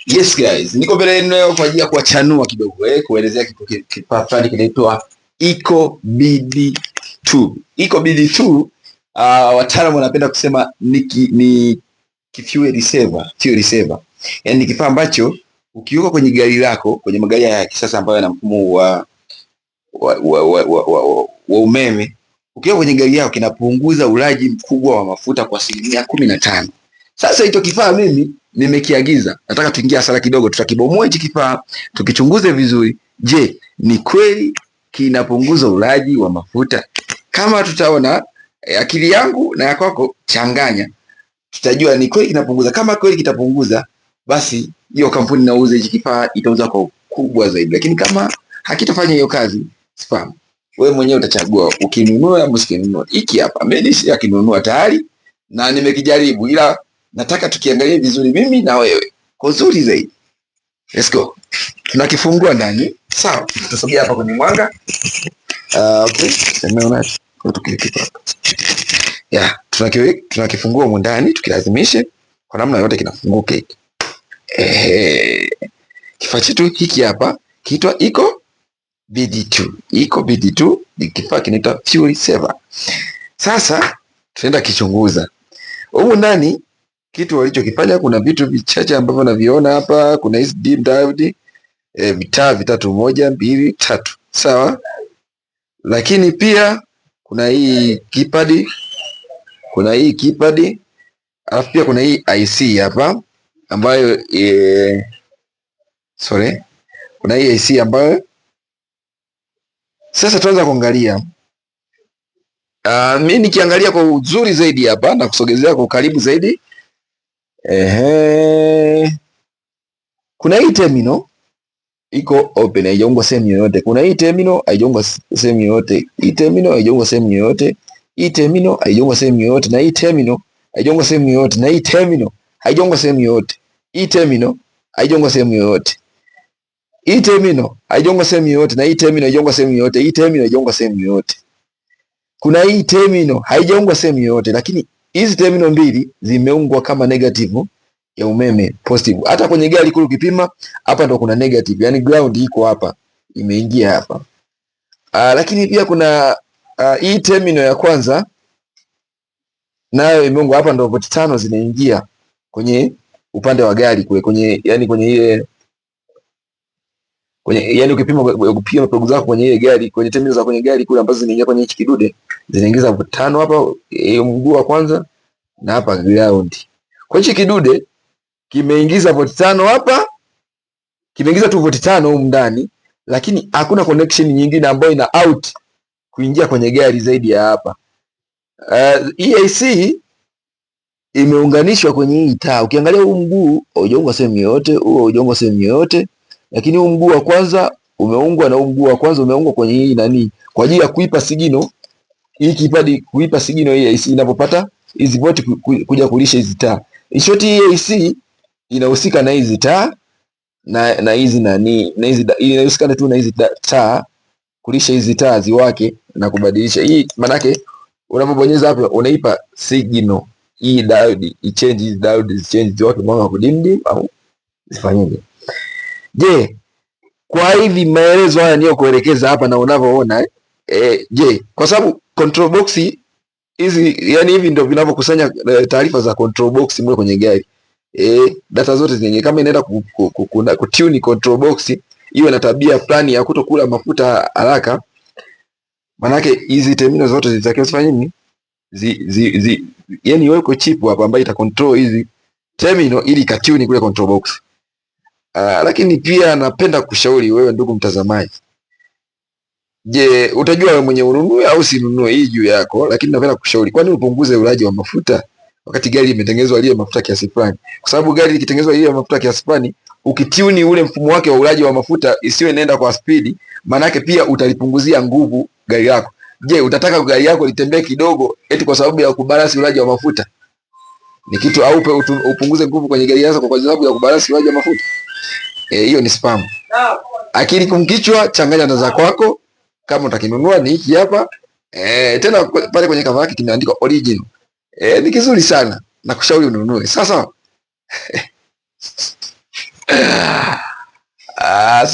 Yes guys, niko mbele yenu leo kwa ajili ya kuwachanua kidogo kuelezea kifaa fulani kinaitwa EcoBD2. EcoBD2 wataalamu wanapenda kusema ni fuel saver. Yaani ni kifaa ambacho ukiweka kwenye gari lako, kwenye magari ya kisasa ambayo yana mfumo wa umeme, ukiweka kwenye gari yako kinapunguza ulaji mkubwa wa mafuta kwa 15%. Sasa hicho kifaa mimi nimekiagiza, nataka tuingie hasara kidogo, tutakibomoa hichi kifaa, tukichunguze vizuri. Je, ni kweli kinapunguza ulaji wa mafuta? Kama tutaona akili yangu na ya kwako changanya, tutajua ni kweli kinapunguza. Kama kweli kitapunguza, basi hiyo kampuni inauza hichi kifaa itauza kwa ukubwa zaidi, lakini kama hakitafanya hiyo kazi, spam, wewe mwenyewe utachagua ukinunua au usikinunua. Hiki hapa mimi nishakinunua tayari na nimekijaribu, ila nataka tukiangalia vizuri mimi na wewe kwa uzuri zaidi. Let's go. Tunakifungua ndani. Sawa. Tutasogea hapa kwenye mwanga. Okay. Tumeona tukikipa. Yeah, tunakifungua huko ndani, tukilazimishe kwa namna yote kinafunguka hiki. Kifaa chetu hiki hapa kiitwa EcoBD2. EcoBD2 ni kifaa kinaitwa fuel saver. Sasa tunaenda kichunguza. Huko ndani kitu walichokifanya, kuna vitu vichache ambavyo naviona hapa. Kuna hizi dim diode, vitaa vitatu, 1 2 3, sawa. Lakini pia kuna hii keypad, alafu pia kuna hii IC hapa ambayo kuna hii IC ambayo sasa tuanza kuangalia. Mimi nikiangalia kwa uzuri zaidi hapa na kusogezea kwa karibu zaidi. Kuna hii terminal iko open, haijaungwa sehemu yoyote. Kuna hii terminal haijaungwa sehemu yoyote. Hii terminal haijaungwa sehemu yoyote. Hii terminal haijaungwa sehemu yoyote, na hii terminal haijaungwa sehemu yoyote, na hii terminal haijaungwa sehemu yoyote. Hii terminal haijaungwa sehemu yoyote. Hii terminal haijaungwa sehemu yoyote, na hii terminal haijaungwa sehemu yoyote. Hii terminal haijaungwa sehemu yoyote. Kuna hii terminal haijaungwa sehemu yoyote, lakini hizi terminal mbili zimeungwa kama negative ya umeme, positive. Hata kwenye gari kule ukipima, hapa ndo kuna negative, yani ground iko hapa, imeingia hapa. Lakini pia kuna hii terminal ya kwanza nayo imeungwa hapa, ndo volt 5 zinaingia kwenye upande wa gari kule, kwenye ile ukipima plug zako kwenye ile gari, kwenye terminal za kwenye gari kule ambazo zinaingia kwenye hichi kidude, zinaingiza volt 5 hapa, mguu wa kwanza, na hapa ground. Kwa hiyo kidude kimeingiza volt 5 hapa, kimeingiza tu volt 5 huko ndani, lakini hakuna connection nyingine ambayo ina out kuingia kwenye gari zaidi ya hapa. EAC imeunganishwa kwenye hii taa. Ukiangalia huu mguu haujaungwa sehemu yoyote, huu haujaungwa sehemu yoyote, lakini huu mguu wa kwanza umeungwa, na huu mguu wa kwanza umeungwa kwenye hii nani, kwa ajili ya kuipa signal hii kipadi, kuipa signal hii AC inapopata hizi volt kuja kulisha hizi taa. In short, hii AC inahusika na hizi taa na hizi nani, na hizi inahusika tu na hizi taa, kulisha hizi taa ziwake na kubadilisha hii. Manake unapobonyeza hapa unaipa signal hii diode ichange, hizi diode zichange ziwake mwanga kudimdim au zifanyeje. Je, kwa hivi maelezo haya niyo kuelekeza hapa na unavyoona je, kwa sababu control box hizi, yani hivi ndio vinavyokusanya taarifa za control box mle kwenye gari. Data zote zenye, kama inaenda kutune control box iwe na tabia fulani ya kutokula mafuta haraka, manake hizi terminal zote zitakiwa zifanye nini, yani iweko chip hapa ambayo ita control hizi terminal ili katune kule control box. Lakini pia napenda kushauri wewe ndugu mtazamaji, je, utajua wewe mwenye ununue au usinunue, hii juu yako, lakini napenda kushauri, kwani upunguze ulaji wa mafuta wakati gari imetengenezwa ile mafuta kiasi fulani. Kwa sababu gari likitengenezwa ile mafuta kiasi fulani, ukituni ule mfumo wake wa ulaji wa mafuta isiwe nenda kwa speed, maana yake pia utalipunguzia nguvu gari lako. Je, utataka gari yako litembee kidogo eti kwa sababu ya kubalance ulaji wa mafuta? Ni kitu, au upunguze nguvu kwenye gari yako kwa sababu ya kubalance ulaji wa mafuta? Hiyo ni spam. Akili kumkichwa, changanya na za kwako. Kama utakinunua ni hiki hapa. Tena pale kwenye cover yake kimeandikwa original. Ni kizuri sana. Nakushauri ununue. Sasa Ah,